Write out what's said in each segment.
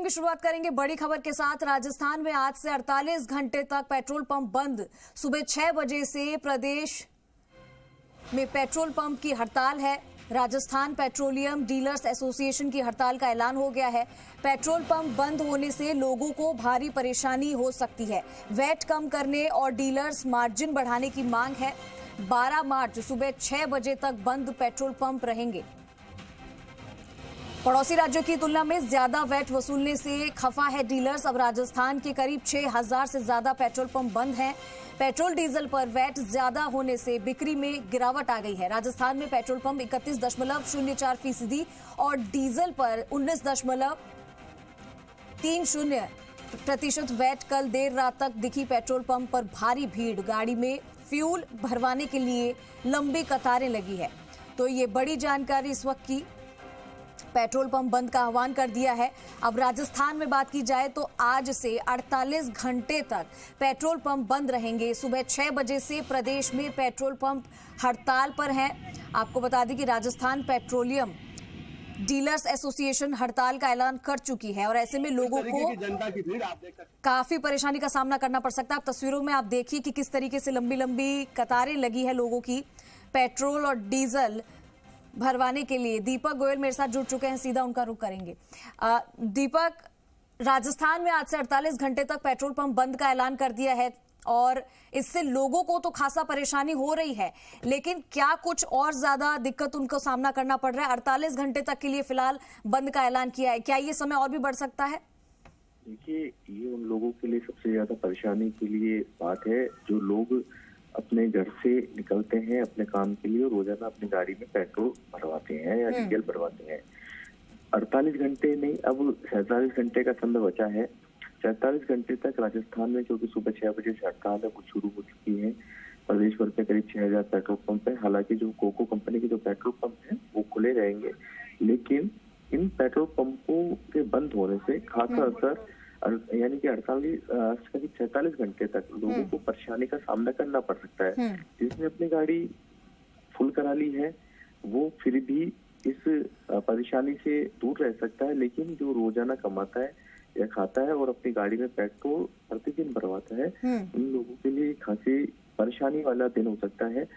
की शुरुआत करेंगे बड़ी खबर के साथ। राजस्थान में आज से 48 घंटे तक पेट्रोल पंप बंद। सुबह 6 बजे से प्रदेश में पेट्रोल पंप की हड़ताल है। राजस्थान पेट्रोलियम डीलर्स एसोसिएशन की हड़ताल का ऐलान हो गया है। पेट्रोल पंप बंद होने से लोगों को भारी परेशानी हो सकती है। वैट कम करने और डीलर्स मार्जिन बढ़ाने की मांग है। 12 मार्च सुबह 6 बजे तक बंद पेट्रोल पंप रहेंगे। पड़ोसी राज्यों की तुलना में ज्यादा वैट वसूलने से खफा है डीलर्स। अब राजस्थान के करीब 6000 से ज्यादा पेट्रोल पंप बंद हैं। पेट्रोल डीजल पर वैट ज्यादा होने से बिक्री में गिरावट आ गई है। राजस्थान में पेट्रोल पंप 31.04% और डीजल पर 19.30% वैट। कल देर रात तक दिखी पेट्रोल पंप पर भारी भीड़। गाड़ी में फ्यूल भरवाने के लिए लंबी कतारें लगी है। तो ये बड़ी जानकारी इस वक्त की। पेट्रोल पंप बंद का आह्वान कर दिया है। अब राजस्थान में बात की जाए तो आज से 48 घंटे तक पेट्रोल पंप बंद रहेंगे। सुबह 6 बजे से प्रदेश में पेट्रोल पंप हड़ताल पर हैं। आपको बता दें कि राजस्थान पेट्रोलियम डीलर्स एसोसिएशन हड़ताल का ऐलान कर चुकी है और ऐसे में लोगों को काफी परेशानी का सामना करना पड़ सकता है। आप तस्वीरों में आप देखिए कि किस तरीके से लंबी लंबी कतारें लगी है लोगों की पेट्रोल और डीजल भरवाने के लिए। दीपक गोयल मेरे साथ जुड़ चुके हैं, सीधा उनका रुख करेंगे। दीपक, राजस्थान में आज से 48 घंटे तक पेट्रोल पंप बंद का ऐलान कर दिया है और इससे लोगों को तो खासा परेशानी हो रही है, लेकिन क्या कुछ और ज्यादा दिक्कत उनको सामना करना पड़ रहा है? 48 घंटे तक के लिए फिलहाल बंद का ऐलान किया है, क्या ये समय और भी बढ़ सकता है? देखिए, ये उन लोगों के लिए सबसे ज्यादा परेशानी के लिए बात है जो लोग अपने घर से निकलते हैं अपने काम के लिए और रोजाना अपनी गाड़ी में पेट्रोल भरवाते हैं या डीजल भरवाते हैं। 48 घंटे नहीं, अब 47 घंटे का समय बचा है। 47 घंटे तक राजस्थान में, क्योंकि सुबह 6 बजे से हड़ताल है, वो शुरू हो चुकी है। प्रदेश भर में करीब 6000 पेट्रोल पंप है। हालांकि जो कोको कंपनी के जो पेट्रोल पंप है वो खुले रहेंगे, लेकिन इन पेट्रोल पंपों के बंद होने से खासा असर, यानी कि 46 घंटे तक लोगों को परेशानी का सामना करना पड़ सकता है। जिसने अपनी गाड़ी फुल करा ली है वो फिर भी इस परेशानी से दूर रह सकता है, लेकिन जो रोजाना कमाता है या खाता है और अपनी गाड़ी में पेट्रोल प्रतिदिन भरवाता है, उन लोगों के लिए खासी परेशानी वाला दिन हो सकता है।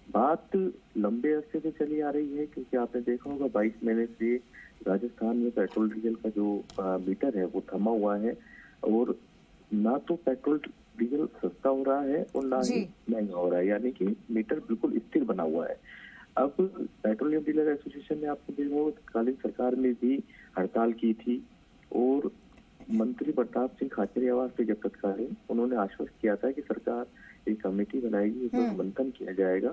बात लंबे अरसे से चली आ रही है, क्योंकि आपने देखा होगा 22 महीने से राजस्थान में पेट्रोल डीजल का जो मीटर है वो थमा हुआ है और ना तो पेट्रोल डीजल सस्ता हो रहा है और ना ही महंगा हो रहा है, यानी कि मीटर बिल्कुल स्थिर बना हुआ है। अब पेट्रोलियम डीलर एसोसिएशन ने, आपको देखा होगा, तत्कालीन सरकार में भी हड़ताल की थी और मंत्री प्रताप सिंह खाचरियावास थे जब तत्कालीन, उन्होंने आश्वस्त किया था कि सरकार एक कमेटी बनाएगी, उसमें मंथन किया जाएगा।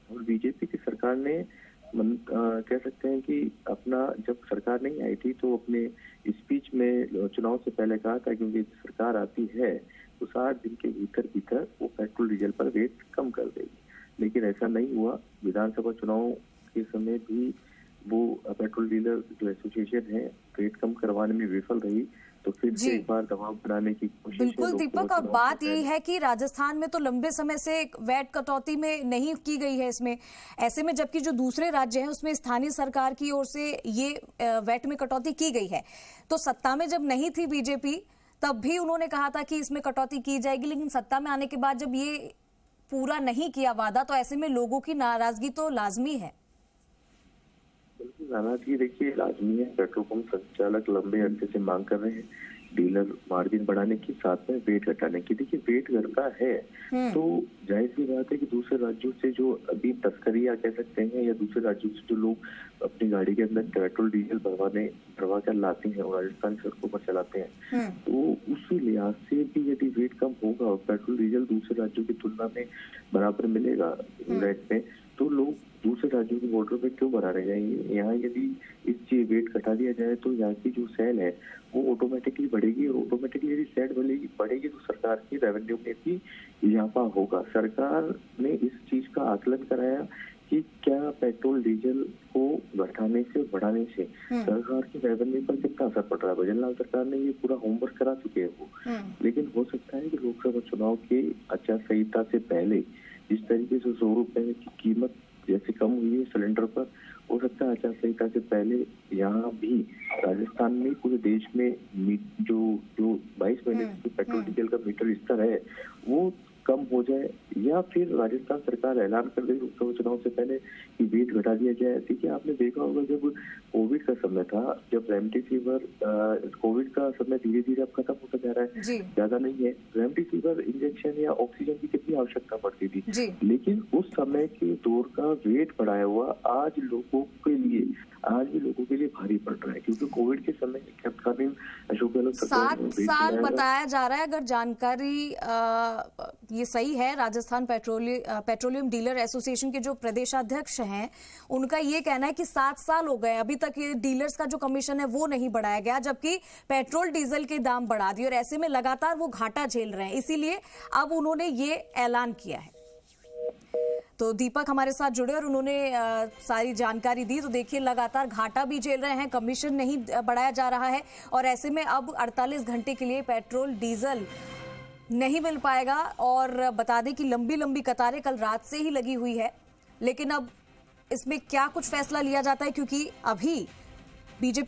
और बीजेपी की सरकार ने कह सकते हैं कि अपना, जब सरकार नहीं आई थी तो अपने स्पीच में चुनाव से पहले कहा था क्योंकि सरकार आती है तो 60 दिन के भीतर वो पेट्रोल डीजल पर रेट कम कर देगी, लेकिन ऐसा नहीं हुआ। विधानसभा चुनाव के समय भी वो पेट्रोल डीलर जो एसोसिएशन है रेट कम करवाने में विफल रही, तो फिर से एक बार दबाव बनाने की कोशिश। बिल्कुल दीपक, अब बात यही है कि राजस्थान में तो लंबे समय से वैट कटौती में नहीं की गई है इसमें, ऐसे में जबकि जो दूसरे राज्य हैं उसमें स्थानीय सरकार की ओर से ये वैट में कटौती की गई है। तो सत्ता में जब नहीं थी बीजेपी तब भी उन्होंने कहा था कि इसमें कटौती की जाएगी, लेकिन सत्ता में आने के बाद जब ये पूरा नहीं किया वादा, तो ऐसे में लोगों की नाराजगी तो लाजमी है। नाराजगी देखिए लाजमी है। पेट्रोल पंप संचालक लंबे अरसे से मांग कर रहे हैं डीलर मार्जिन बढ़ाने की, साथ में वेट घटाने की। देखिए, वेट घटता है तो जाहिर सी बात है कि दूसरे राज्यों से जो अभी तस्करियां कह सकते हैं या दूसरे राज्यों से जो लोग अपनी गाड़ी के अंदर पेट्रोल डीजल भरवा कर लाते हैं और राजस्थान की सड़कों पर चलाते हैं, तो उसी लिहाज से भी यदि वेट कम होगा और पेट्रोल डीजल दूसरे राज्यों की तुलना में बराबर मिलेगा रेट में, तो लोग दूसरे राज्यों के बॉर्डर पे क्यों भरा रह जाएंगे। यहाँ यदि इस चीज वेट घटा दिया जाए तो यहाँ की जो सेल है वो ऑटोमेटिकली बढ़ेगी और ऑटोमेटिकली यदि सेल बढ़ेगी तो सरकार की रेवेन्यू में भी इजाफा होगा। सरकार ने इस चीज का आकलन कराया कि क्या पेट्रोल डीजल को घटाने से बढ़ाने से सरकार की रेवेन्यू पर कितना असर पड़ रहा है। भजनलाल सरकार ने ये पूरा होमवर्क करा चुके हैं वो, लेकिन हो सकता है कि लोकसभा चुनाव के आचार संहिता से पहले जिस तरीके से 100 रुपए की कीमत जैसे कम हुई है सिलेंडर पर, हो सकता है आचार संहिता से पहले यहाँ भी राजस्थान में पूरे देश में जो 22 महीने से पेट्रोल डीजल का मीटर स्तर है वो कम हो जाए, या फिर राजस्थान सरकार ऐलान कर दे लोकसभा चुनाव से पहले कि वेट घटा दिया जाए। देखिए, आपने देखा होगा जब कोविड का समय था, जब रेमडेसिविर, कोविड का समय धीरे धीरे अब खत्म होता जा रहा है, ज्यादा नहीं है, रेमडेसिविर इंजेक्शन या ऑक्सीजन की कितनी आवश्यकता पड़ती थी, लेकिन उस समय के दौर का वेट बढ़ाया हुआ आज भी लोगों के लिए भारी पड़ रहा है, क्योंकि कोविड के समय तत्कालीन अशोक गहलोत 7 साल बताया जा रहा है। अगर जानकारी ये सही है, राजस्थान पेट्रोलियम डीलर एसोसिएशन के जो प्रदेशाध्यक्ष हैं उनका ये कहना है कि 7 साल हो गए, अभी तक ये डीलर्स का जो कमीशन है वो नहीं बढ़ाया गया, जबकि पेट्रोल डीजल के दाम बढ़ा दिए और ऐसे में लगातार वो घाटा झेल रहे हैं। इसीलिए अब उन्होंने ये ऐलान किया है। तो दीपक हमारे साथ जुड़े और उन्होंने सारी जानकारी दी। तो देखिए, लगातार घाटा भी झेल रहे हैं, कमीशन नहीं बढ़ाया जा रहा है और ऐसे में अब 48 घंटे के लिए पेट्रोल डीजल नहीं मिल पाएगा। और बता दें कि लंबी लंबी कतारें कल रात से ही लगी हुई है, लेकिन अब इसमें क्या कुछ फैसला लिया जाता है, क्योंकि अभी बीजेपी